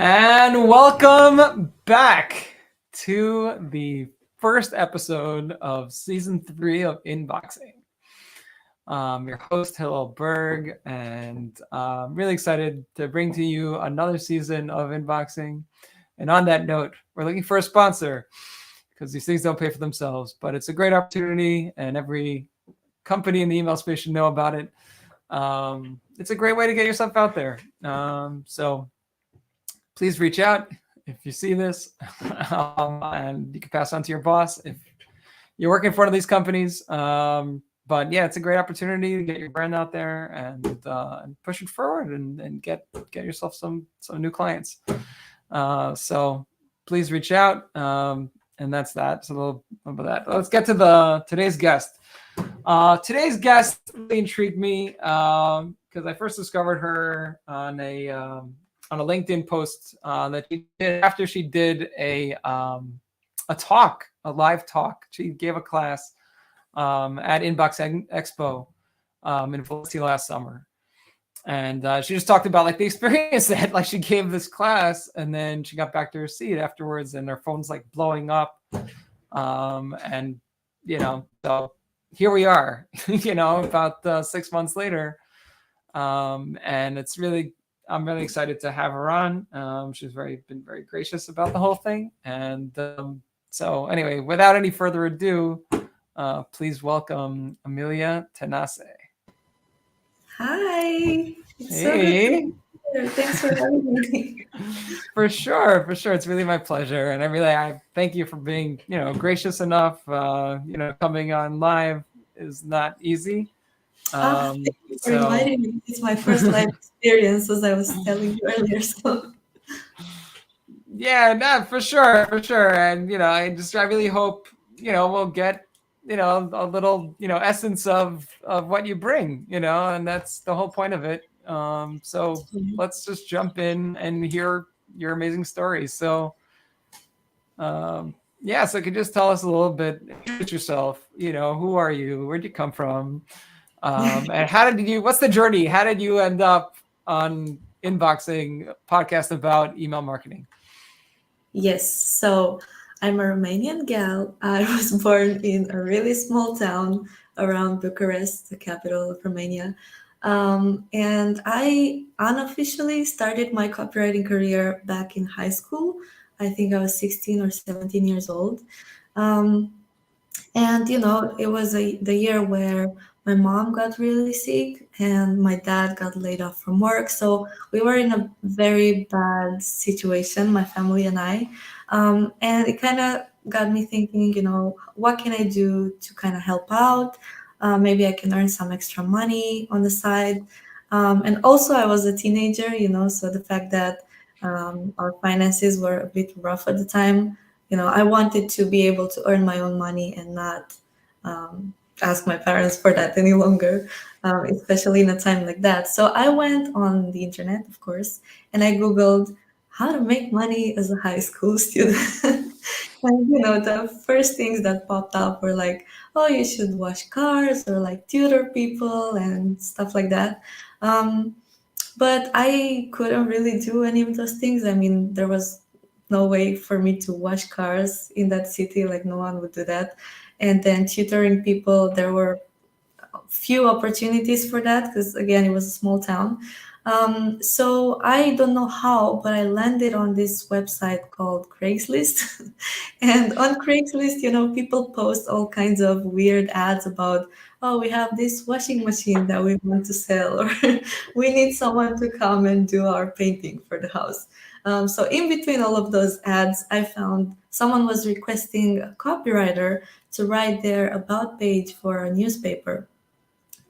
And welcome back to the first episode of season 3 of Inboxing. Your host, Hillel Berg, and I'm really excited to bring to you another season of Inboxing. And on that note, we're looking for a sponsor because these things don't pay for themselves, but it's a great opportunity, and every company in the email space should know about it. It's a great way to get yourself out there. So please reach out if you see this, and you can pass on to your boss if you're working for one of these companies. But yeah, it's a great opportunity to get your brand out there and push it forward and get yourself some new clients. So please reach out. And that's that. It's a little about that. Let's get to today's guest. Today's guest really intrigued me because I first discovered her on a LinkedIn post that she did after she did a live talk. She gave a class at Inbox Expo in Felicity last summer. And she just talked about like the experience that like she gave this class, and then she got back to her seat afterwards, and her phone's like blowing up. And so here we are, about 6 months later. And I'm really excited to have her on. She's been very gracious about the whole thing. And so anyway, without any further ado, please welcome Emilia Tanase. Hi. Hey. So thanks for having me. For sure. It's really my pleasure. And I thank you for being, gracious enough. Coming on live is not easy. Thank you for inviting me. It's my first live experience, as I was telling you earlier. So yeah, no, for sure. And I really hope we'll get a little essence of what you bring, and that's the whole point of it. So let's just jump in and hear your amazing story. So so could you just tell us a little bit, introduce yourself, who are you, where'd you come from, and what's the journey, how did you end up on Inboxing podcast about email marketing? yes, so I'm a Romanian gal. I was born in a really small town around Bucharest, the capital of Romania. And I unofficially started my copywriting career back in high school. I think I was 16 or 17 years old. Um, and it was the year where my mom got really sick and my dad got laid off from work. So we were in a very bad situation, my family and I. And it kind of got me thinking, what can I do to kind of help out? Maybe I can earn some extra money on the side. And also, I was a teenager, so the fact that our finances were a bit rough at the time, I wanted to be able to earn my own money and not ask my parents for that any longer, especially in a time like that. So I went on the internet, of course, and I Googled how to make money as a high school student. And the first things that popped up were like, oh, you should wash cars or like tutor people and stuff like that. But I couldn't really do any of those things. I mean, there was no way for me to wash cars in that city, like no one would do that. And then tutoring people, there were few opportunities for that because again, it was a small town. So I don't know how, but I landed on this website called Craigslist. And on Craigslist, people post all kinds of weird ads about, oh, we have this washing machine that we want to sell, or we need someone to come and do our painting for the house. So in between all of those ads, I found someone was requesting a copywriter to write their about page for a newspaper.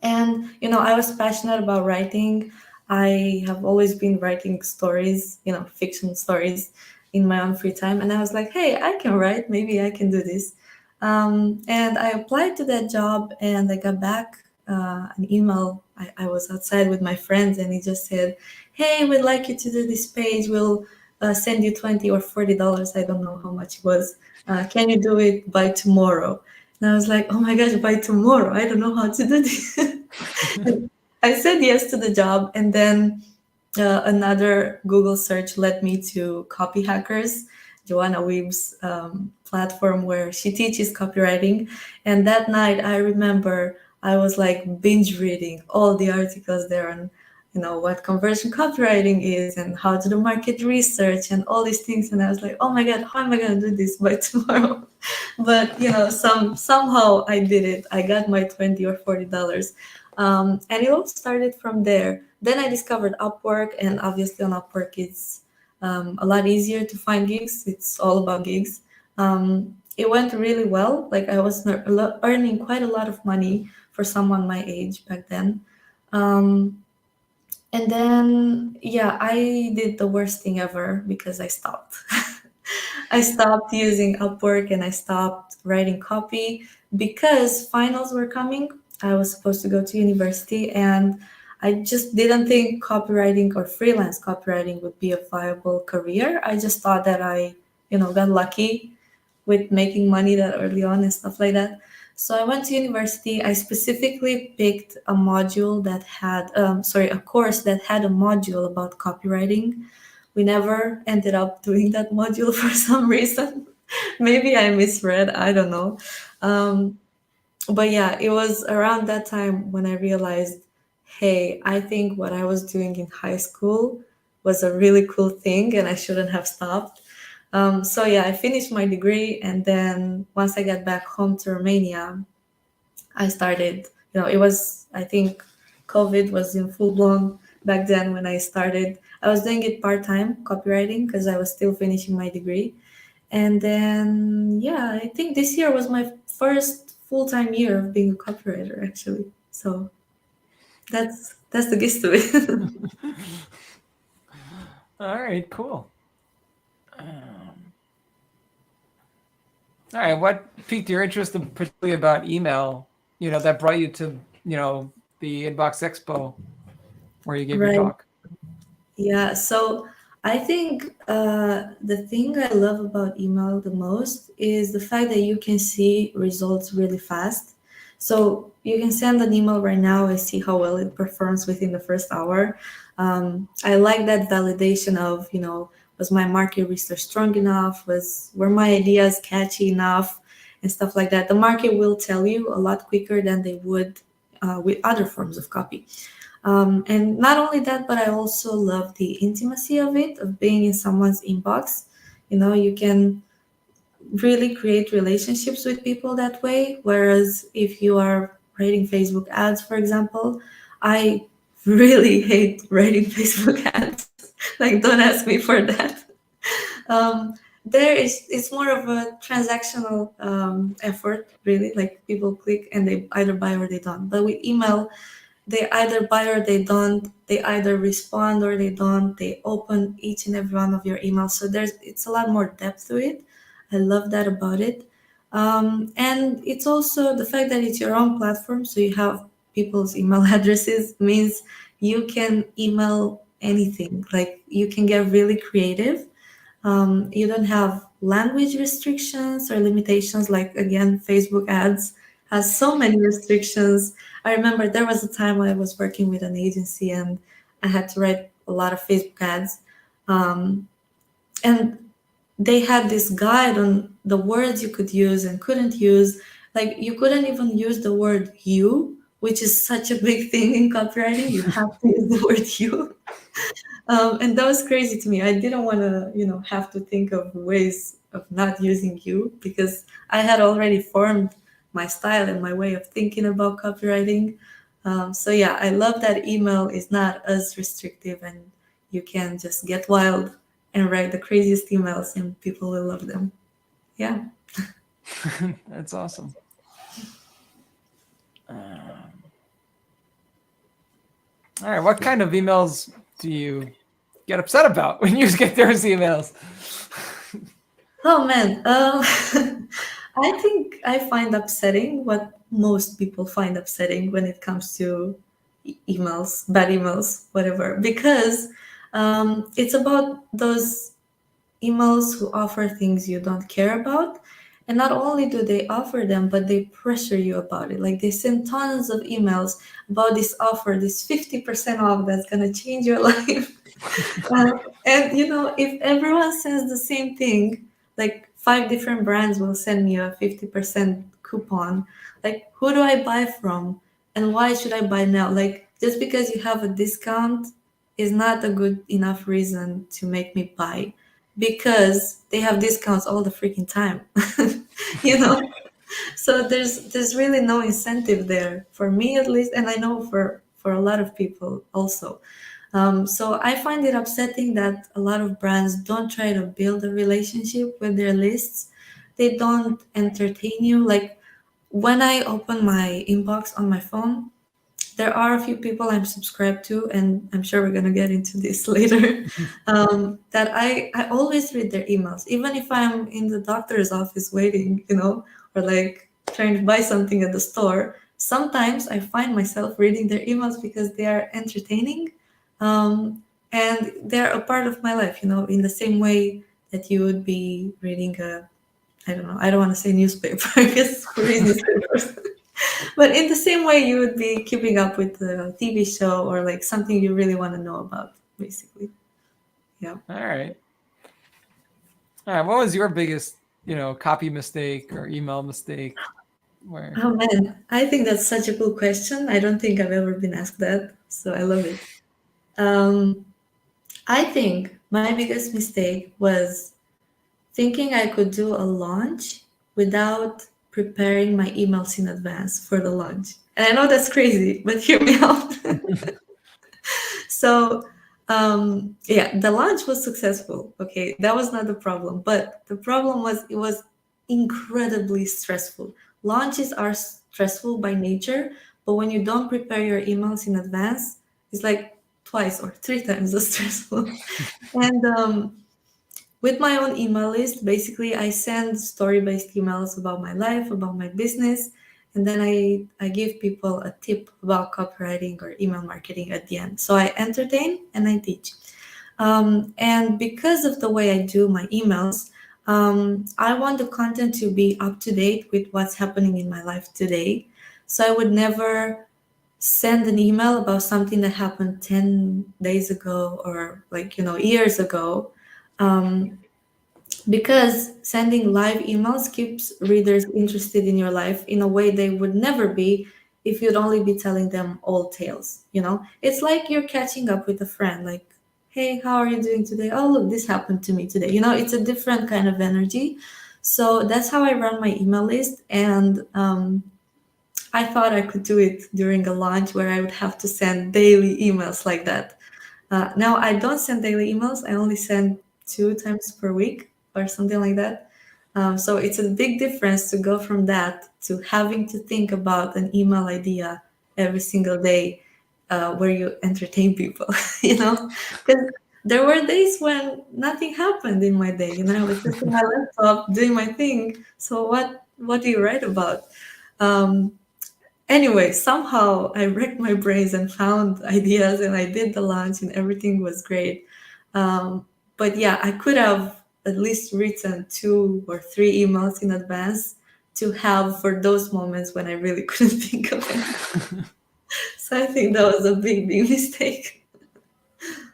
And, I was passionate about writing. I have always been writing stories, fiction stories in my own free time. And I was like, hey, I can write. Maybe I can do this. And I applied to that job and I got back an email. I was outside with my friends and he just said, hey, we'd like you to do this page. We'll send you $20 or $40. I don't know how much it was. Can you do it by tomorrow? And I was like, oh my gosh, by tomorrow, I don't know how to do this. I said yes to the job. And then Another Google search led me to Copy Hackers, Joanna Weeb's platform where she teaches copywriting. And that night, I remember I was like binge reading all the articles there on, what conversion copywriting is and how to do market research and all these things. And I was like, oh my God, how am I going to do this by tomorrow? But somehow I did it. I got my $20 or $40. And it all started from there. Then I discovered Upwork, and obviously on Upwork it's a lot easier to find gigs. It's all about gigs. It went really well. Like I was earning quite a lot of money for someone my age back then. And then, yeah, I did the worst thing ever because I stopped. I stopped using Upwork and I stopped writing copy because finals were coming. I was supposed to go to university and I just didn't think copywriting or freelance copywriting would be a viable career. I just thought that I, got lucky with making money that early on and stuff like that. So I went to university. I specifically picked a module that had, a course that had a module about copywriting. We never ended up doing that module for some reason. Maybe I misread, I don't know. Um, but yeah, it was around that time when I realized, hey, I think what I was doing in high school was a really cool thing and I shouldn't have stopped. So yeah, I finished my degree, and then once I got back home to Romania, I started. It was, I think COVID was in full blown back then when I started. I was doing it part time, copywriting, because I was still finishing my degree. And then, yeah, I think this year was my first full time year of being a copywriter, actually. So that's the gist of it. All right, cool. Um, all right, what piqued your interest, particularly about email? That brought you to the Inbox Expo where you gave your Right. talk. Yeah, so I think the thing I love about email the most is the fact that you can see results really fast. So you can send an email right now and see how well it performs within the first hour. I like that validation of, was my market research strong enough? Were my ideas catchy enough? And stuff like that. The market will tell you a lot quicker than they would with other forms of copy. And not only that, but I also love the intimacy of it, of being in someone's inbox. You can really create relationships with people that way. Whereas if you are writing Facebook ads, for example, I really hate writing Facebook ads. Like, don't ask me for that. Um, it's more of a transactional effort, really. Like people click and they either buy or they don't. But with email, they either buy or they don't. They either respond or they don't. They open each and every one of your emails. So it's a lot more depth to it. I love that about it. And it's also the fact that it's your own platform, so you have people's email addresses means you can email anything. Like you can get really creative. You don't have language restrictions or limitations like, again, Facebook ads has so many restrictions. I remember there was a time I was working with an agency and I had to write a lot of Facebook ads. Um, and they had this guide on the words you could use and couldn't use. Like you couldn't even use the word you, which is such a big thing in copywriting. You have to use the word you. And that was crazy to me. I didn't want to, have to think of ways of not using you because I had already formed my style and my way of thinking about copywriting. So yeah, I love that email is not as restrictive and you can just get wild and write the craziest emails and people will love them. Yeah. That's awesome. All right, what kind of emails do you get upset about when you get those emails? Oh man, I think I find upsetting what most people find upsetting when it comes to emails, bad emails, whatever, because it's about those emails who offer things you don't care about. And not only do they offer them, but they pressure you about it. Like they send tons of emails about this offer, this 50% off that's going to change your life. And if everyone says the same thing, like five different brands will send me a 50% coupon. Like, who do I buy from? And why should I buy now? Like, just because you have a discount is not a good enough reason to make me buy, because they have discounts all the freaking time. you know? So there's really no incentive there for me, at least, and I know for a lot of people also. So I find it upsetting that a lot of brands don't try to build a relationship with their lists. They don't entertain you. Like when I open my inbox on my phone, there are a few people I'm subscribed to, and I'm sure we're gonna get into this later. That I always read their emails, even if I'm in the doctor's office waiting, or like trying to buy something at the store. Sometimes I find myself reading their emails because they are entertaining, and they're a part of my life. In the same way that you would be reading a, I don't know, I don't want to say newspaper. I guess who reads newspapers? But in the same way, you would be keeping up with the TV show or like something you really want to know about, basically. Yeah. All right. All right. What was your biggest, copy mistake or email mistake? Where? Oh man, I think that's such a cool question. I don't think I've ever been asked that, so I love it. Um, I think my biggest mistake was thinking I could do a launch without preparing my emails in advance for the launch. And I know that's crazy, but hear me out. So, yeah, the launch was successful. Okay, that was not the problem. But the problem was it was incredibly stressful. Launches are stressful by nature, but when you don't prepare your emails in advance, it's like twice or three times as stressful. And with my own email list, basically, I send story based emails about my life, about my business, and then I give people a tip about copywriting or email marketing at the end. So I entertain and I teach. And because of the way I do my emails, I want the content to be up to date with what's happening in my life today. So I would never send an email about something that happened 10 days ago or like, years ago. Um, because sending live emails keeps readers interested in your life in a way they would never be if you'd only be telling them old tales. It's like you're catching up with a friend, like, hey, how are you doing today? Oh, look, this happened to me today. It's a different kind of energy. So that's how I run my email list. And I thought I could do it during a launch where I would have to send daily emails like that. Now I don't send daily emails. I only send 2 times per week or something like that. So it's a big difference to go from that to having to think about an email idea every single day, where you entertain people. Because there were days when nothing happened in my day. I was just on my laptop doing my thing. So what do you write about? Um, Anyway, somehow I wrecked my brains and found ideas, and I did the launch, and everything was great. But yeah, I could have at least written 2 or 3 emails in advance to have for those moments when I really couldn't think of anything. So I think that was a big, big mistake.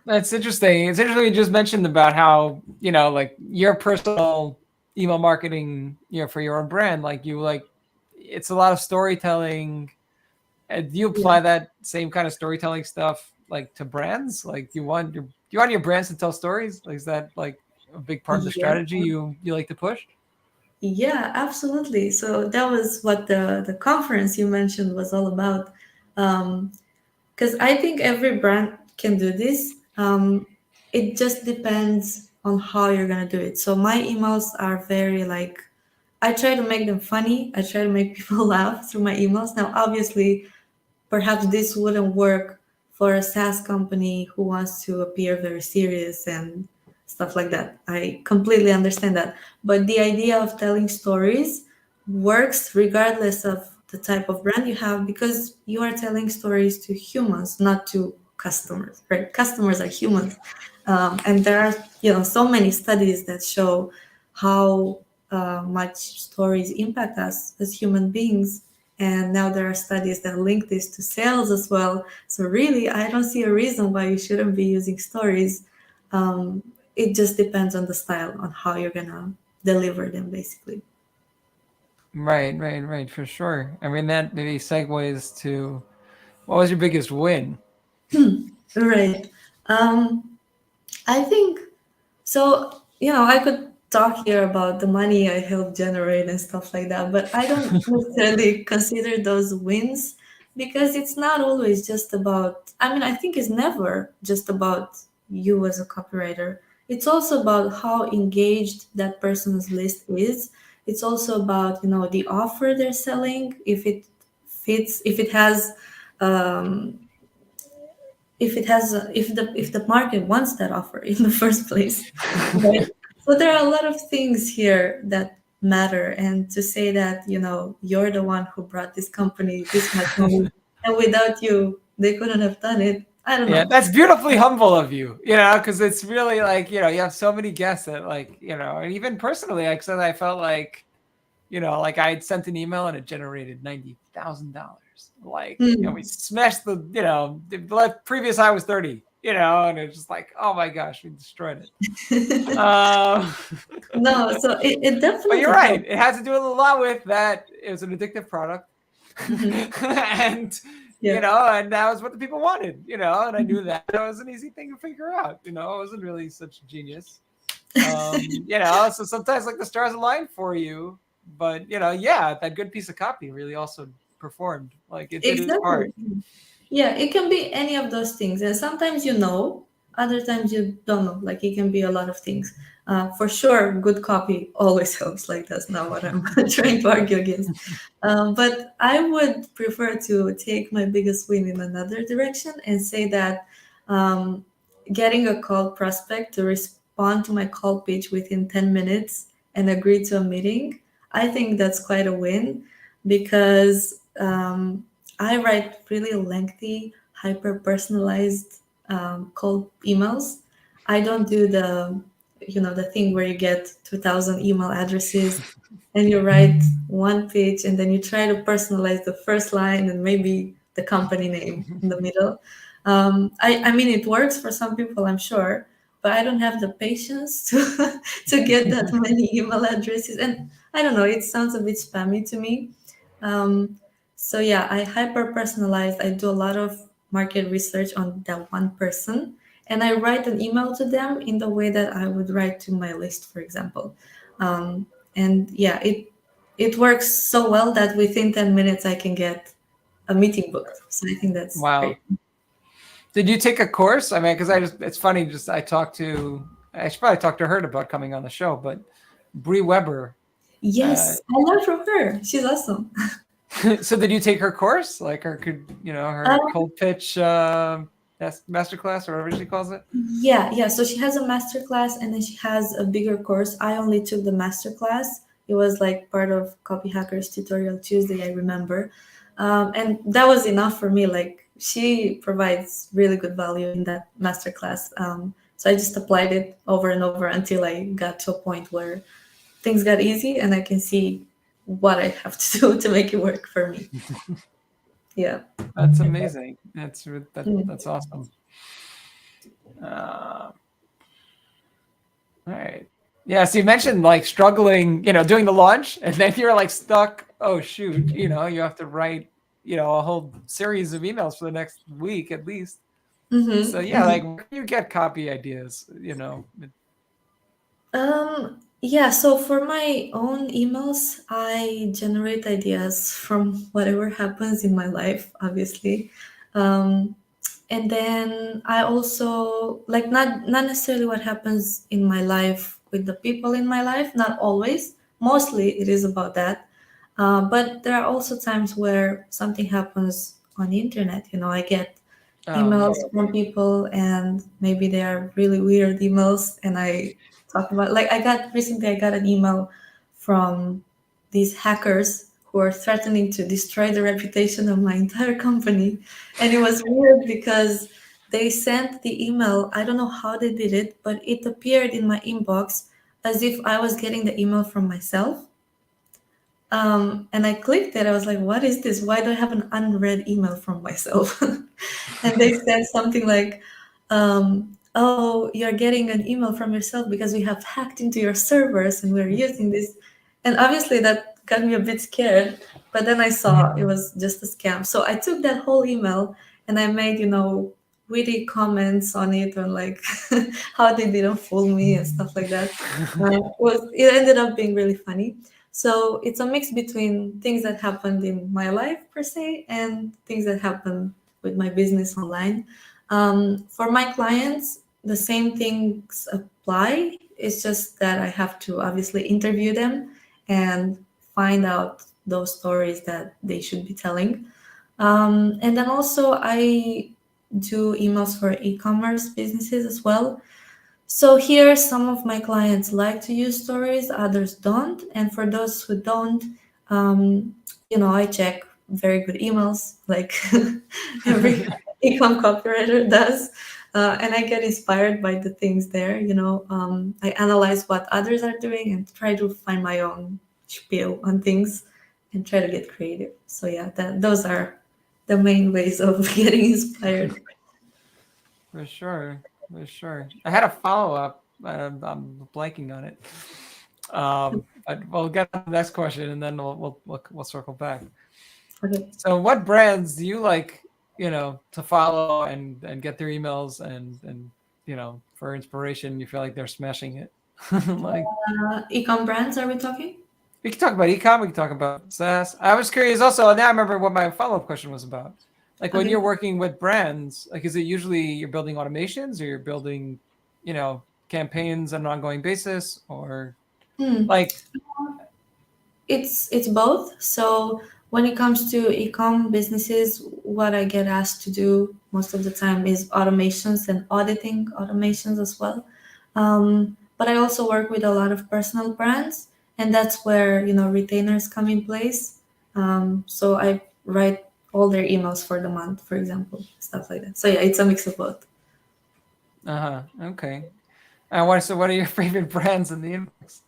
That's interesting. It's interesting you just mentioned about how, like your personal email marketing, for your own brand, like it's a lot of storytelling. And do you Yeah, apply that same kind of storytelling stuff like to brands? Like do you want your brands to tell stories? Like is that like a big part of the yeah, strategy you like to push? yeah, absolutely. So that was what the conference you mentioned was all about. Because I think every brand can do this. It just depends on how you're gonna do it. So my emails are very like, I try to make them funny. I try to make people laugh through my emails. Now, obviously, perhaps this wouldn't work for a SaaS company who wants to appear very serious and stuff like that. I completely understand that. But the idea of telling stories works regardless of the type of brand you have, because you are telling stories to humans, not to customers, right? Customers are humans. And there are, so many studies that show how much stories impact us as human beings. And now there are studies that link this to sales as well. So really, I don't see a reason why you shouldn't be using stories. Um, it just depends on the style, on how you're gonna deliver them, basically. Right, for sure. I mean, that maybe segues to what was your biggest win? Right. Um, I think so. I could talk here about the money I helped generate and stuff like that, but I don't necessarily consider those wins because it's not always just about, I mean, I think it's never just about you as a copywriter. It's also about how engaged that person's list is. It's also about, the offer they're selling, if it fits, um, if the market wants that offer in the first place, right? So there are a lot of things here that matter, and to say that you're the one who brought this company this much money, and without you they couldn't have done it. I don't Yeah, know. that's beautifully humble of you, because it's really like, you have so many guests that like, and even personally, like said, I felt like, like I had sent an email and it generated $90,000. Like, we Hmm. smashed the previous high was 30, and it's just like, oh my gosh, we destroyed it. No, so it But you're definitely right. helps. It has to do a lot with that. It was an addictive product. Hmm. And Yeah. and that was what the people wanted, and I knew that it was an easy thing to figure out. I wasn't really such a genius. So sometimes like the stars align for you, but yeah, that good piece of copy really also performed. Like it did its Exactly. part. Yeah, it can be any of those things. And sometimes other times you don't know. Like it can be a lot of things. For sure, good copy always helps. Like that's not what I'm trying to argue against. But I would prefer to take my biggest win in another direction and say that um, getting a cold prospect to respond to my call pitch within 10 minutes and agree to a meeting, I think that's quite a win because I write really lengthy, hyper personalized cold emails. I don't do the thing where you get 2,000 email addresses and you write one page and then you try to personalize the first line and maybe the company name in the middle. I mean, it works for some people, I'm sure, but I don't have the patience to get that many email addresses. And I don't know, it sounds a bit spammy to me. Um, so yeah, I hyper personalized. I do a lot of market research on that one person, and I write an email to them in the way that I would write to my list, for example. Um, and yeah, it works so well that within 10 minutes I can get a meeting booked. So I think that's Wow. great. Did you take a course? I mean, because it's funny. Just I should probably talk to her about coming on the show, but Bree Weber. Uh, Yes, I learned from her. She's awesome. so did you take her course, like her Um, cold pitch masterclass or whatever she calls it? yeah. So she has a master class and then she has a bigger course. I only took the master class. It was like part of Copy Hackers Tutorial Tuesday, I remember. And that was enough for me. Like she provides really good value in that master class. So I just applied it over and over until I got to a point where things got easy and I can see what I have to do to make it work for me. Yeah. That's amazing. Mm. That's awesome. Uh, all right. Yeah. So you mentioned like struggling, doing the launch, and then you're like stuck. Oh shoot! You have to write, a whole series of emails for the next week at least. So yeah, like where do you get copy ideas? Yeah, so for my own emails, I generate ideas from whatever happens in my life, obviously. Um, and then I also like not necessarily what happens in my life with the people in my life, not always. Mostly it is about that. But there are also times where something happens on the internet. I get Oh emails yeah. from people and maybe they are really weird emails and I talk about like I got an email from these hackers who are threatening to destroy the reputation of my entire company. And it was weird because they sent the email. I don't know how they did it, but it appeared in my inbox as if I was getting the email from myself. And I clicked it. I was like, what is this? Why do I have an unread email from myself? And they said something like, oh, you're getting an email from yourself because we have hacked into your servers and we're using this. And obviously that got me a bit scared. But then I saw it was just a scam. So I took that whole email and I made, witty comments on it, or like how they didn't fool me and stuff like that. It ended up being really funny. So it's a mix between things that happened in my life per se and things that happen with my business online. For my clients, the same things apply. It's just that I have to obviously interview them and find out those stories that they should be telling. And then also, I do emails for e commerce businesses as well. So here, some of my clients like to use stories, others don't. And for those who don't, um, I check very good emails, like every ecom copywriter does. And I get inspired by the things there. I analyze what others are doing and try to find my own spiel on things and try to get creative. So yeah, those are the main ways of getting inspired. For sure, for sure. I had a follow up. I'm blanking on it. But we'll get to the next question, and then we'll circle back. Okay. So, what brands do you like? To follow and get their emails and for inspiration. You feel like they're smashing it. Like Ecom brands, are we talking? we can talk about ecom. We can talk about SaaS. I was curious also. Now I remember what my follow up question was about. Like when Okay. you're working with brands, like is it usually you're building automations or you're building, campaigns on an ongoing basis or Hmm. like It's both. So when it comes to ecom businesses, what I get asked to do most of the time is automations and auditing automations as well. But I also work with a lot of personal brands, and that's where retainers come in place. So I write all their emails for the month, for example, stuff like that. So yeah, it's a mix of both. okay. And what are your favorite brands in the inbox?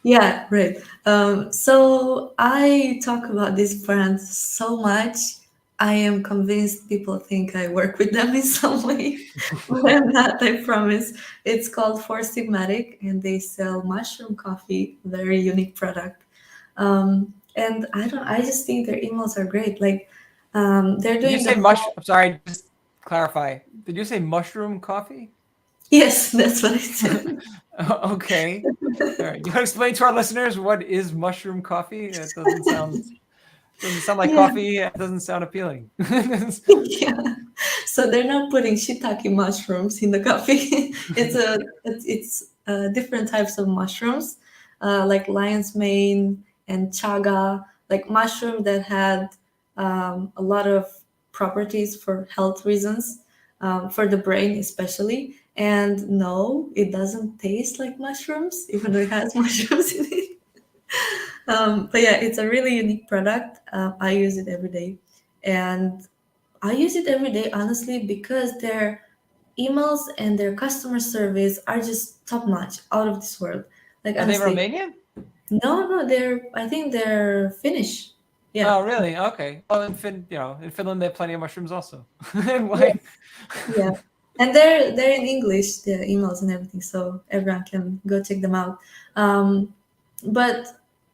Yeah, right. So I talk about these brands so much. I am convinced people think I work with them in some way, but I'm not, I promise. It's called Four Sigmatic, and they sell mushroom coffee, very unique product. And I just think their emails are great. Like, they're Did you doing the say mush? whole, I'm sorry, just clarify. Did you say mushroom coffee? yes, that's what I said. Okay. All right. You want to explain to our listeners what is mushroom coffee? It doesn't sound like Yeah. coffee. It doesn't sound appealing. Yeah. So they're not putting shiitake mushrooms in the coffee. It's different types of mushrooms, like lion's mane and chaga, like mushroom that had a lot of properties for health reasons, for the brain especially. And no, it doesn't taste like mushrooms, even though it has mushrooms in it. But yeah, it's a really unique product. I use it every day, and I use it every day, honestly, because their emails and their customer service are just top notch, out of this world. Like Are they honestly, Romanian? no, I think they're Finnish. Yeah, Oh, really? Okay. Well, in Finland, they have plenty of mushrooms also. And yeah, why? yeah. And they're in English, the emails and everything, so everyone can go check them out. But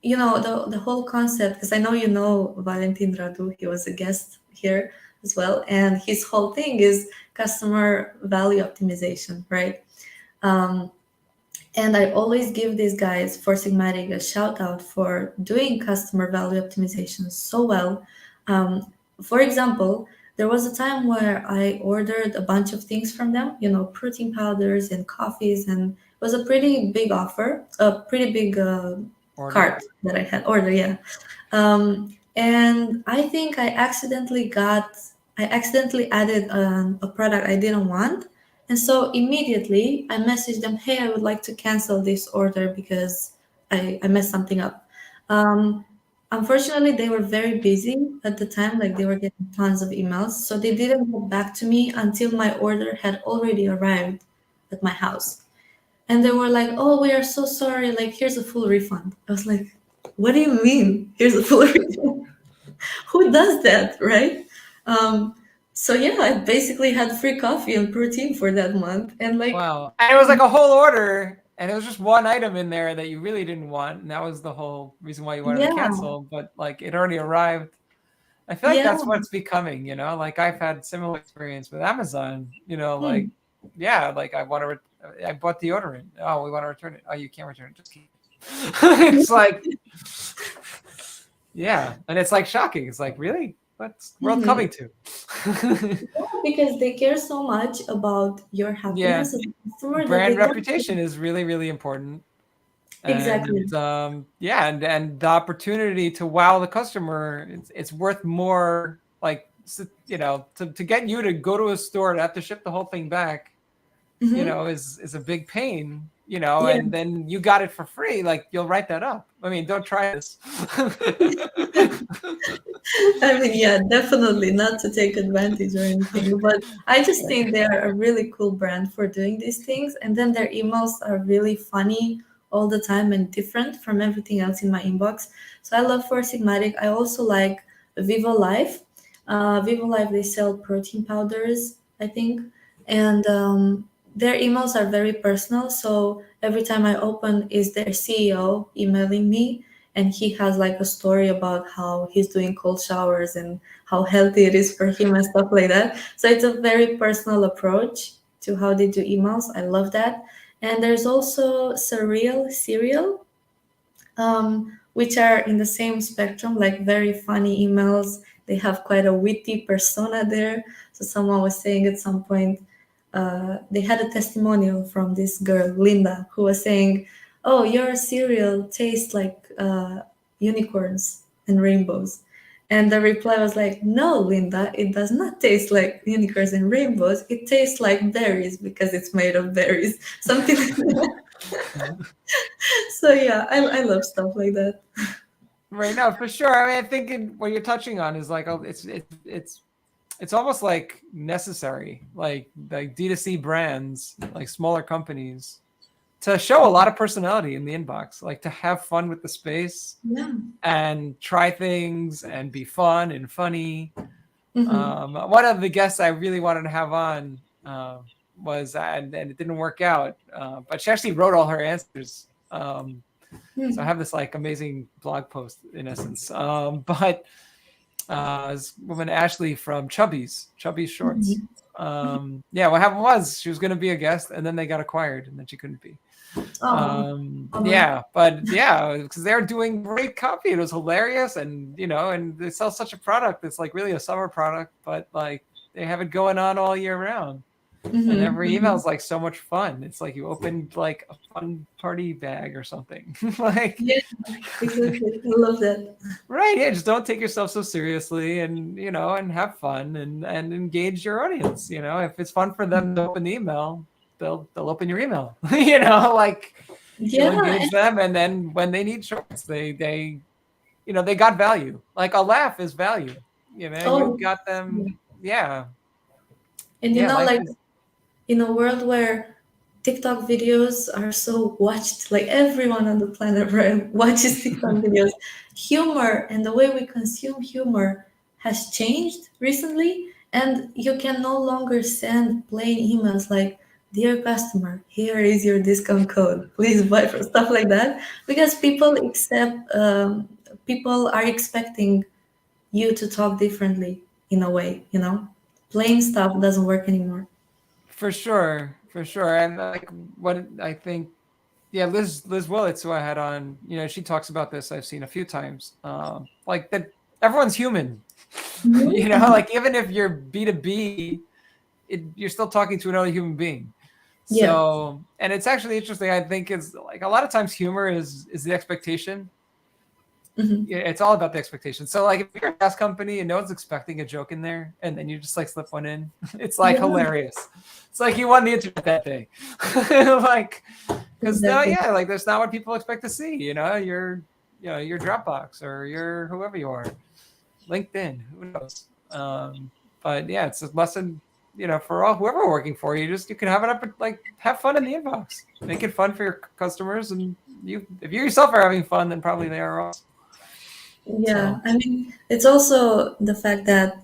the whole concept, because I know Valentin Radu, he was a guest here as well, and his whole thing is customer value optimization, right? Um, and I always give these guys for Sigmatic a shout out for doing customer value optimization so well. Um, for example, there was a time where I ordered a bunch of things from them, protein powders and coffees, and it was a pretty big offer, a pretty big Order. cart that I had ordered. Yeah, and I think I accidentally added a product I didn't want. And so immediately I messaged them, hey, I would like to cancel this order because I messed something up. Um, Unfortunately, they were very busy at the time, like they were getting tons of emails. So they didn't get back to me until my order had already arrived at my house. and they were like, "Oh, we are so sorry. Like, here's a full refund." I was like, "What do you mean? Here's a full refund? Who does that, right?" Um, so yeah, I basically had free coffee and protein for that month, and like, Wow. And it was like a whole order, and it was just one item in there that you really didn't want, and that was the whole reason why you wanted to yeah, cancel. But like it already arrived. I feel like yeah, that's what it's becoming, you know? Like I've had similar experience with Amazon, you know, hmm, like yeah, like I bought deodorant. Oh, we want to return it. Oh, you can't return it. Just keep it. It's like yeah, and it's like shocking. It's like, really? What's the world mhm. coming to? Because they care so much about your Yeah, happiness as a customer that brand they don't. reputation is really, really important. And Exactly. yeah, and the opportunity to wow the customer, it's worth more. Like you know, to get you to go to a store and have to ship the whole thing back, you Hmm. know, is a big pain. You know, Yeah. and then you got it for free. Like you'll write that up. I mean, don't try this. I mean, yeah, definitely not to take advantage or anything, but I just think they're a really cool brand for doing these things. And then their emails are really funny all the time and different from everything else in my inbox. So I love Four Sigmatic. I also like Vivo Life. Vivo Life, they sell protein powders, I think. And their emails are very personal. So every time I open is their CEO emailing me, and he has like a story about how he's doing cold showers and how healthy it is for him and stuff like that. So it's a very personal approach to how they do emails. I love that. And there's also Surreal Serial, which are in the same spectrum, like very funny emails. They have quite a witty persona there. So someone was saying at some point, they had a testimonial from this girl, Linda, who was saying, "Oh, your cereal tastes like unicorns and rainbows." And the reply was like, "No, Linda, it does not taste like unicorns and rainbows. It tastes like berries because it's made of berries." Something like that. So yeah, I love stuff like that. Right now, for sure. I mean, I think what you're touching on is like, oh, it's almost like necessary, like D2C brands, like smaller companies, to show a lot of personality in the inbox, like to have fun with the space Yeah. and try things and be fun and funny. Mm-hmm. One of the guests I really wanted to have on was, and it didn't work out, but she actually wrote all her answers. So I have this like amazing blog post in essence. But this woman Ashley from Chubby's Shorts. Mm-hmm. Yeah, what happened was she was going to be a guest, and then they got acquired, and then she couldn't be. Oh, bummer. Yeah, but yeah, because they're doing great copy. It was hilarious, and you know, and they sell such a product that's like really a summer product, but like they have it going on all year round. And Mm-hmm. every email Mm-hmm. is like so much fun. It's like you opened like a fun party bag or something. Like Yeah, exactly. I love that. right, yeah, just don't take yourself so seriously, and you know, and have fun, and engage your audience. You know, if it's fun for them to open the email, they'll open your email. You know, like you'll Yeah. engage them, and then when they need shorts, they you know, they got value. Like a laugh is value. You know, you Oh, got them. yeah. Yeah, And yeah, life like is in a world where TikTok videos are so watched, like everyone on the planet, right, watches TikTok videos, humor and the way we consume humor has changed recently. And you can no longer send plain emails like, "Dear customer, here is your discount code. Please buy," for stuff like that. Because people are expecting you to talk differently in a way. Plain stuff doesn't work anymore. for sure, for sure. And like what I think, yeah, Liz Willits, who I had on, you know, she talks about this. I've seen a few times. Like that, everyone's human. You know, Mhm. like even if you're B2B, you're still talking to another human being. Yeah. So, and it's actually interesting. I think is like a lot of times humor is the expectation. Mhm. Yeah, it's all about the expectation. So, like if you're a gas company and no one's expecting a joke in there, and then you just like slip one in, it's like Yeah, hilarious. It's like you won the internet that day. Like, because no, exactly. yeah, like that's not what people expect to see. You know, your Dropbox or your whoever you are, LinkedIn, who knows? But yeah, it's a lesson. for all whoever working for you, just you can have it up, like have fun in the inbox, make it fun for your customers, and if you yourself are having fun, then probably they are also. Yeah, So I mean, it's also the fact that,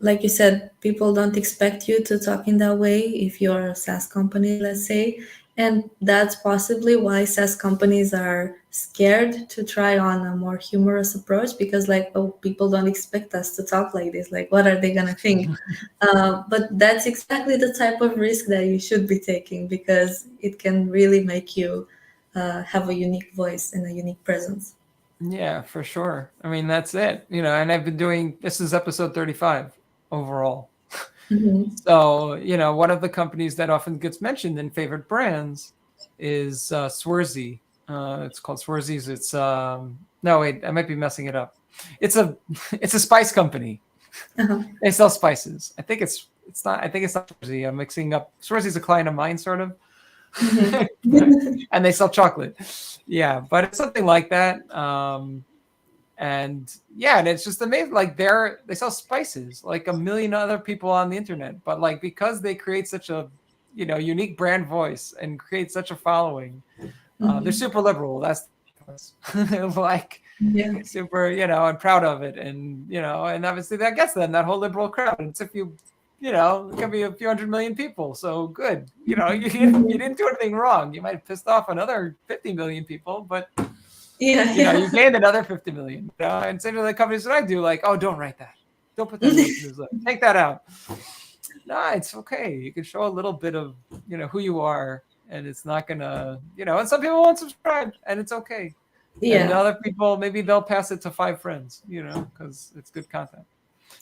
like you said, people don't expect you to talk in that way if you're a SaaS company, let's say. And that's possibly why SaaS companies are scared to try on a more humorous approach because, like, oh, people don't expect us to talk like this. Like, what are they going to think? But that's exactly the type of risk that you should be taking because it can really make you have a unique voice and a unique presence. yeah, for sure. I mean, that's it. And I've been doing this is episode 35 overall. Mhm. So, one of the companies that often gets mentioned in favorite brands is Swarzy. It's called Swarzy's. It's no wait, I might be messing it up. It's a it's a spice company. Uh-huh. They sell spices. It's not. I think it's not Swarzy. I'm mixing up. Swarzy's a client of mine, sort of, Mhm. and they sell chocolate. Yeah, but it's something like that. And yeah, and it's just amazing. Like they sell spices like a million other people on the internet, but like because they create such a unique brand voice and create such a following, they're Mhm. super liberal. That's like Yeah. super, and proud of it, and obviously that gets them that whole liberal crowd. It's if it can be a few 100 million people. So good, you Mhm. didn't do anything wrong. You might have pissed off another 50 million people, but Yeah, you yeah. gained another 50 million. And same to the companies that I do, like, oh, don't write that. Don't put that in the newsletter. Take that out. No, it's okay. You can show a little bit of, who you are, and it's not gonna, and some people won't subscribe, and it's okay. And Yeah. other people, maybe they'll pass it to 5 friends, because it's good content.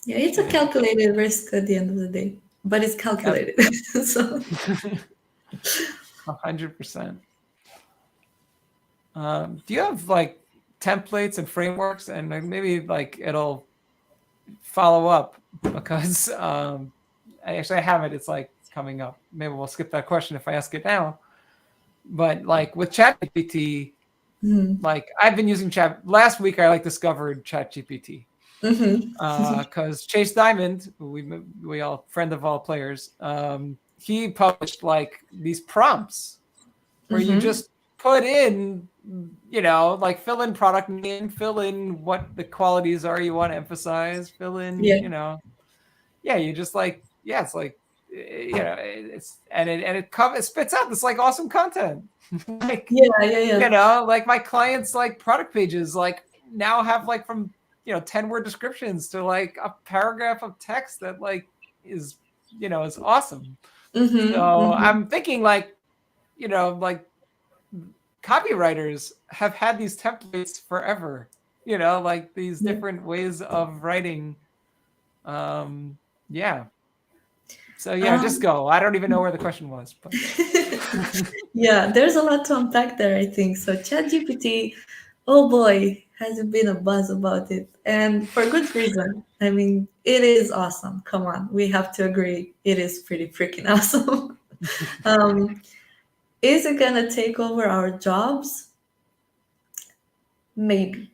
Yeah, it's a And calculated risk at the end of the day, but it's that's calculated. So, 100%. Do you have like templates and frameworks, and like, maybe like it'll follow up because I have it. It's like coming up. Maybe we'll skip that question if I ask it now. But like with ChatGPT, mhm. like I've been using Chat. Last week I like discovered ChatGPT Mhm. because Chase Diamond, who we all friend of all players, he published like these prompts where you Mhm. just put in, like fill in product name, fill in what the qualities are you want to emphasize, fill in, Yeah. yeah, you just like, yeah, it's like, it's it spits out this like awesome content. Like, Yeah, yeah, yeah. like my clients like product pages like now have like from 10-word descriptions to like a paragraph of text that like is is awesome. Mhm. So Mhm. I'm thinking like, like copywriters have had these templates forever, like these Yeah. different ways of writing. Yeah. So yeah, just Um, go. I don't even know where the question was, but yeah, there's a lot to unpack there, I think. So ChatGPT, oh boy, has it been a buzz about it. And for good reason. I mean, it is awesome. Come on, we have to agree. It is pretty freaking awesome. um, is it gonna take over our jobs? Maybe.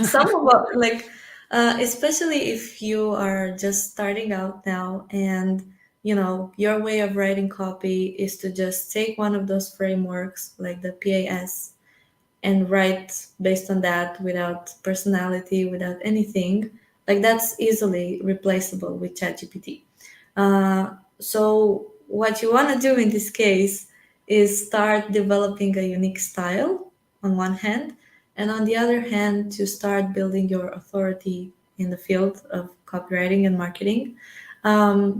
Some of us, like, especially if you are just starting out now and your way of writing copy is to just take one of those frameworks like the PAS and write based on that without personality, without anything, like that's easily replaceable with ChatGPT. So what you want to do in this case is start developing a unique style on one hand, and on the other hand, to start building your authority in the field of copywriting and marketing,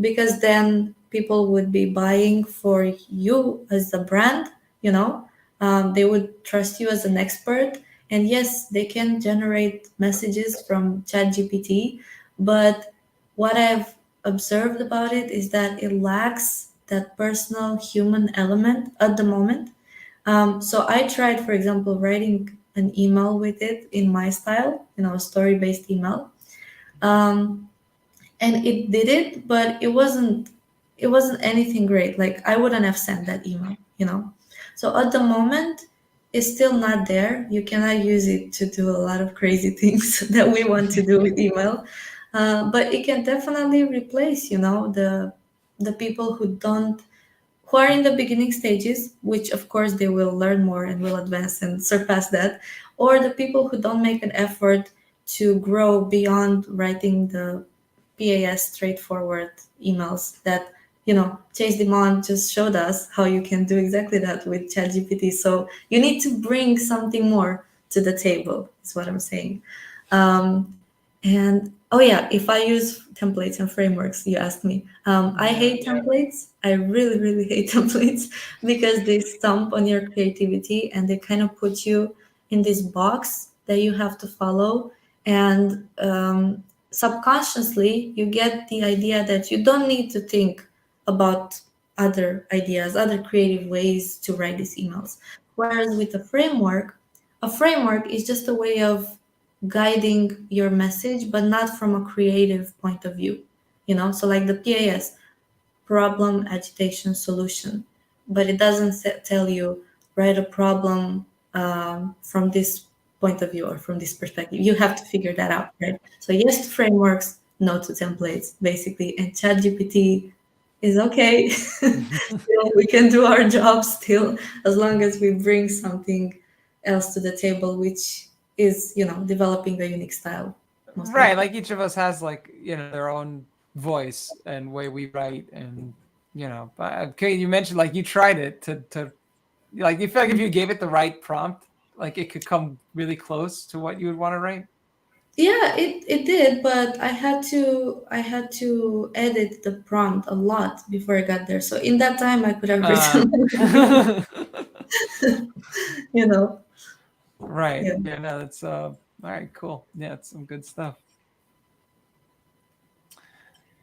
because then people would be buying for you as a brand. They would trust you as an expert. And yes, they can generate messages from ChatGPT, but what I've observed about it is that it lacks that personal human element at the moment. So I tried, for example, writing an email with it in my style, a story-based email. Um, and it did it, but it wasn't anything great. Like I wouldn't have sent that email. So at the moment it's still not there. You cannot use it to do a lot of crazy things that we want to do with email. But it can definitely replace, the people who are in the beginning stages, which of course they will learn more and will advance and surpass that, or the people who don't make an effort to grow beyond writing the PAS straightforward emails that, Chase Dimon just showed us how you can do exactly that with ChatGPT. So you need to bring something more to the table, is what I'm saying. And oh yeah, if I use templates and frameworks, you asked me. I Yeah. hate templates. I really, really hate templates because they stump on your creativity and they kind of put you in this box that you have to follow. And subconsciously, you get the idea that you don't need to think about other ideas, other creative ways to write these emails. Whereas with a framework is just a way of guiding your message, but not from a creative point of view. So like the PAS, problem, agitation, solution, but it doesn't tell you write a problem from this point of view or from this perspective. You have to figure that out, right? So yes to frameworks, no to templates, basically. And ChatGPT is okay. Still, we can do our job still as long as we bring something else to the table, which is, developing a unique style, most Right, likely. like each of us has like their own voice and way we write, and okay, you mentioned like you tried it to like you feel like if you gave it the right prompt, like it could come really close to what you would want to write. Yeah, it did, but I had to edit the prompt a lot before I got there. So in that time, I could have Uh, written everything, you know. right. Yeah. Yeah. No, that's all right. Cool. Yeah, it's some good stuff.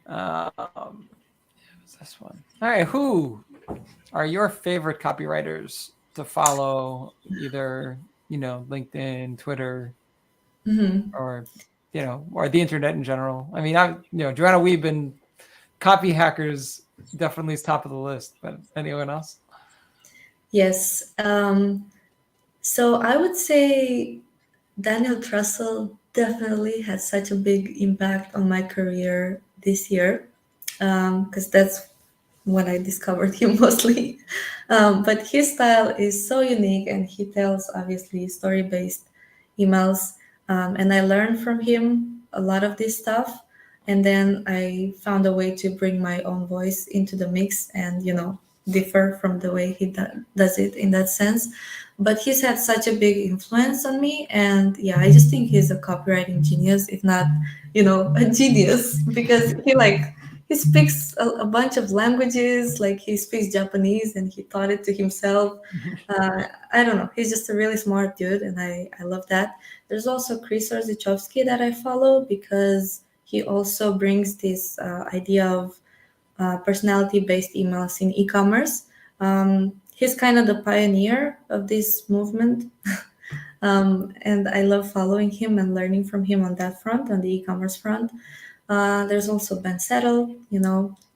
What's this one? All right. Who are your favorite copywriters to follow? Either LinkedIn, Twitter, Hmm. or or the internet in general. I mean, Joanna Weeb and Copy Hackers definitely is top of the list. But anyone else? Yes. So I would say Daniel Trussell definitely had such a big impact on my career this year, because that's when I discovered him mostly. But his style is so unique, and he tells obviously story-based emails. And I learned from him a lot of this stuff. And then I found a way to bring my own voice into the mix and, differ from the way he does it in that sense. But he's had such a big influence on me. And yeah, I just think he's a copywriting genius, if not, a genius, because he speaks a bunch of languages. Like he speaks Japanese and he taught it to himself. I don't know. He's just a really smart dude, and I love that. There's also Chris Orzechowski that I follow because he also brings this idea of personality-based emails in e-commerce. He's kind of the pioneer of this movement, and I love following him and learning from him on that front, on the e-commerce front. There's also Ben Settle,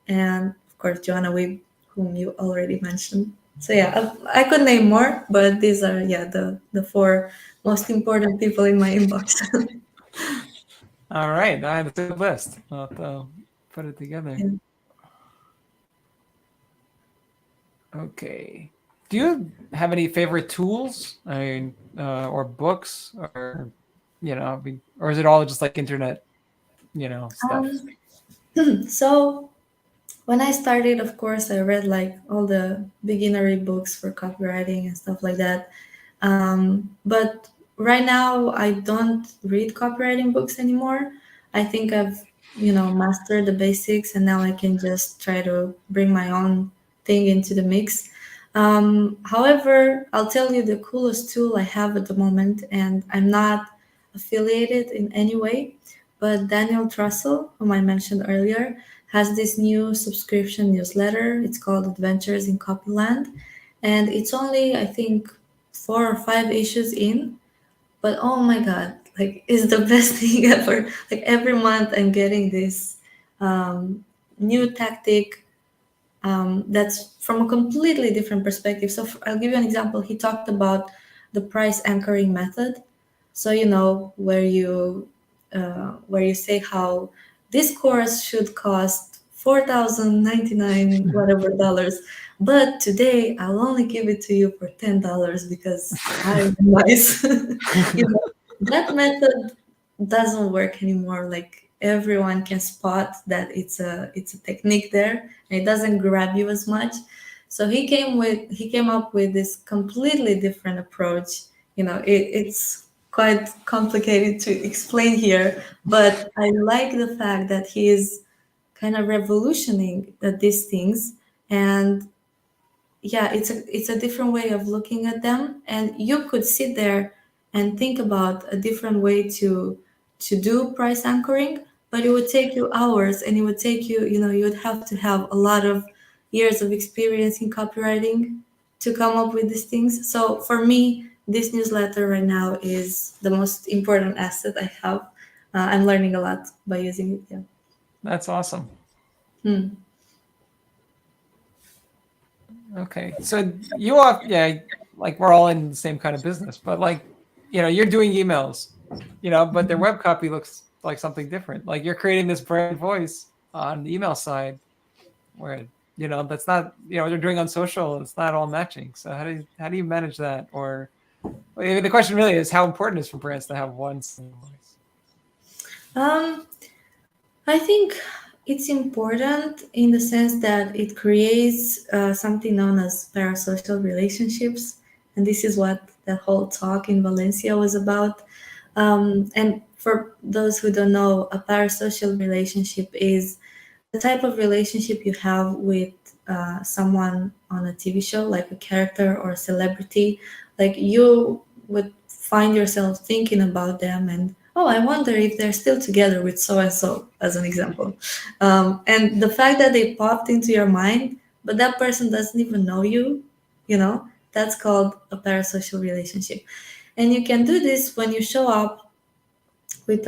and of course Joanna Weeb, whom you already mentioned. So yeah, I could name more, but these are the four most important people in my inbox. All right, that's a good list. I'll have to put it together. And, Okay. Do you have any favorite tools? I mean, or books, or or is it all just like internet, stuff? so when I started, of course, I read like all the beginnery books for copywriting and stuff like that. But right now, I don't read copywriting books anymore. I think I've, mastered the basics, and now I can just try to bring my own thing into the mix. However, I'll tell you the coolest tool I have at the moment, and I'm not affiliated in any way, but Daniel Trussell, whom I mentioned earlier, has this new subscription newsletter. It's called Adventures in Copyland, and it's only, I think, 4 or 5 issues in, but oh my god, like it's the best thing ever. Like every month I'm getting this new tactic that's from a completely different perspective. So I'll give you an example. He talked about the price anchoring method. So where you say how this course should cost 4,099 whatever dollars, but today I'll only give it to you for $10 because I'm nice. That method doesn't work anymore. Like everyone can spot that it's a technique there, and it doesn't grab you as much. So he came up with this completely different approach. It's quite complicated to explain here, but I like the fact that he is kind of revolutioning these things. And yeah, it's a different way of looking at them, and you could sit there and think about a different way to do price anchoring, but it would take you hours, and it would take you, you would have to have a lot of years of experience in copywriting to come up with these things. So for me, this newsletter right now is the most important asset I have. I'm learning a lot by using it. Yeah. That's awesome. Hmm. Okay, so you are, yeah, like we're all in the same kind of business, but like, you're doing emails, but their web copy looks like something different. Like you're creating this brand voice on the email side where, that's not, they're doing on social, it's not all matching. So how do you manage that? Or I mean, the question really is how important is for brands to have one single voice? Um, I think it's important in the sense that it creates something known as parasocial relationships. And this is what the whole talk in Valencia was about. And for those who don't know, a parasocial relationship is the type of relationship you have with someone on a TV show, like a character or a celebrity. Like you would find yourself thinking about them, and oh, I wonder if they're still together with so and so, as an example. And the fact that they popped into your mind, but that person doesn't even know you, that's called a parasocial relationship. And you can do this when you show up with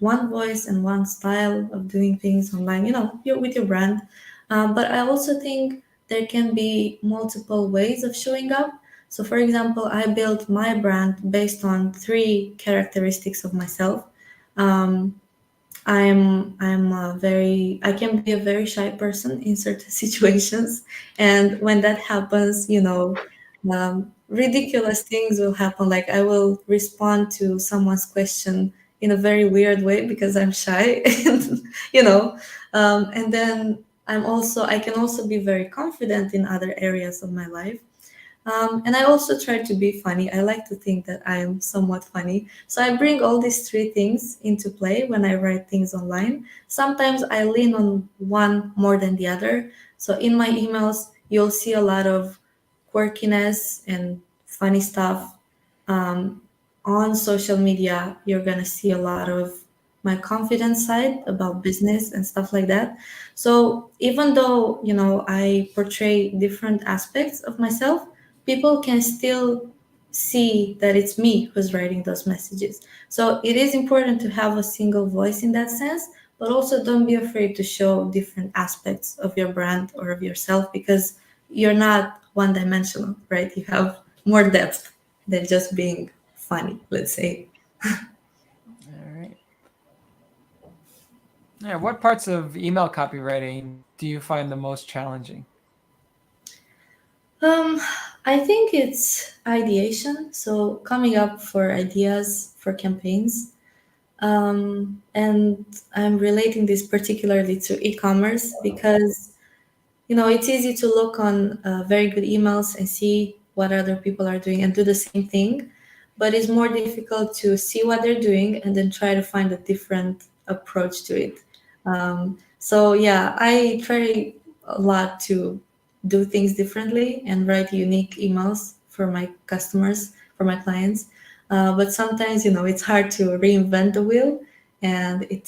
one voice and one style of doing things online, you're with your brand. But I also think there can be multiple ways of showing up. So for example, I built my brand based on three characteristics of myself. um, I can be a very shy person in certain situations, and when that happens, ridiculous things will happen. Like I will respond to someone's question in a very weird way because I'm shy, and you know, and then I can also be very confident in other areas of my life. And I also try to be funny. I like to think that I am somewhat funny. So I bring all these three things into play when I write things online. Sometimes I lean on one more than the other. So in my emails, you'll see a lot of quirkiness and funny stuff. Um, on social media, you're going to see a lot of my confidence side about business and stuff like that. So even though, I portray different aspects of myself, people can still see that it's me who's writing those messages. So it is important to have a single voice in that sense, but also don't be afraid to show different aspects of your brand or of yourself, because you're not one dimensional, right? You have more depth than just being funny, let's say. All right. Yeah, what parts of email copywriting do you find the most challenging? Um, I think it's ideation. So coming up for ideas for campaigns. And I'm relating this particularly to e-commerce because it's easy to look on very good emails and see what other people are doing and do the same thing, but it's more difficult to see what they're doing and then try to find a different approach to it. So yeah, I try a lot to do things differently and write unique emails for my customers, for my clients. But sometimes, it's hard to reinvent the wheel, and it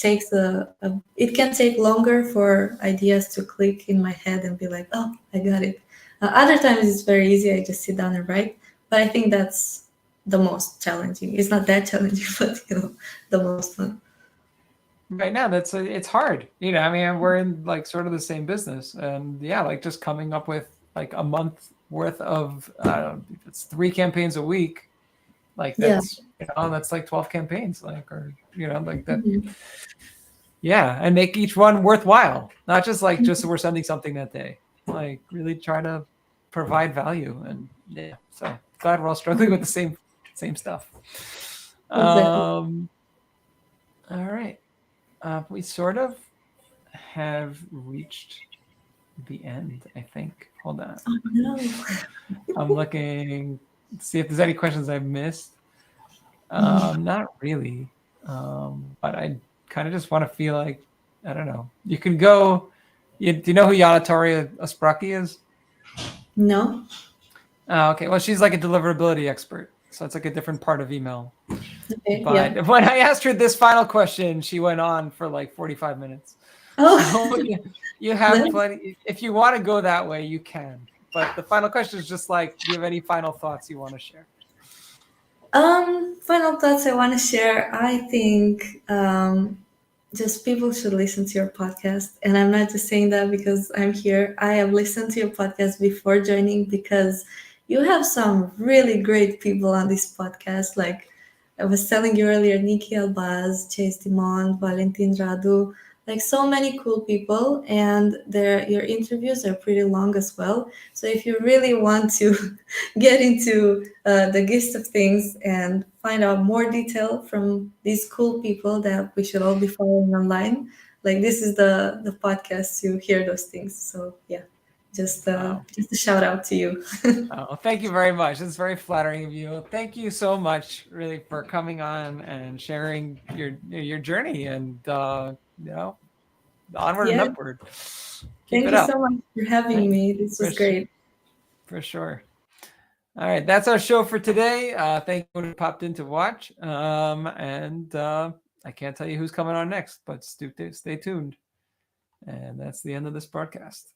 can take longer for ideas to click in my head and be like, oh, I got it. Other times it's very easy. I just sit down and write. But I think that's the most challenging. It's not that challenging, but the most fun. Right now, it's hard. I mean, we're in like sort of the same business, and yeah, like just coming up with like a month worth of if it's 3 campaigns a week, like Yeah. that's like 12 campaigns, like, or like that. Mhm. Yeah, and make each one worthwhile. Not just like just so we're sending something that day. Like really try to provide value. And yeah, so glad we're all struggling with the same stuff. Exactly. All right. We sort of have reached the end, I think. Hold on. Oh no. I'm looking to see if there's any questions I've missed. Not really. But I kind of just want to feel like, I don't know. You can go. Do you know who Yanatori Aspraki is? No. Okay. Well, she's like a deliverability expert. So it's like a different part of email. Okay. Yeah. But when I asked her this final question, she went on for like 45 minutes. Oh. So you have Nice. plenty. If you want to go that way, you can. But the final question is just like, do you have any final thoughts you want to share? Final thoughts I want to share. I think just people should listen to your podcast. And I'm not just saying that because I'm here. I have listened to your podcast before joining because you have some really great people on this podcast. Like I was telling you earlier, Nikki Albaz, Chase Dimond, Valentin Radu, like so many cool people. And your interviews are pretty long as well. So if you really want to get into the gist of things and find out more detail from these cool people that we should all be following online. Like this is the podcast to hear those things. So yeah, Oh, just a shout out to you. oh, thank you very much. It's very flattering of you. Thank you so much, really, for coming on and sharing your journey and onward and Yeah, upward. Keep thank it you up. so much for having me. This For, was sh- great. for sure. All right, that's our show for today. Thank you who popped in to watch. And I can't tell you who's coming on next, but stay tuned. And that's the end of this broadcast.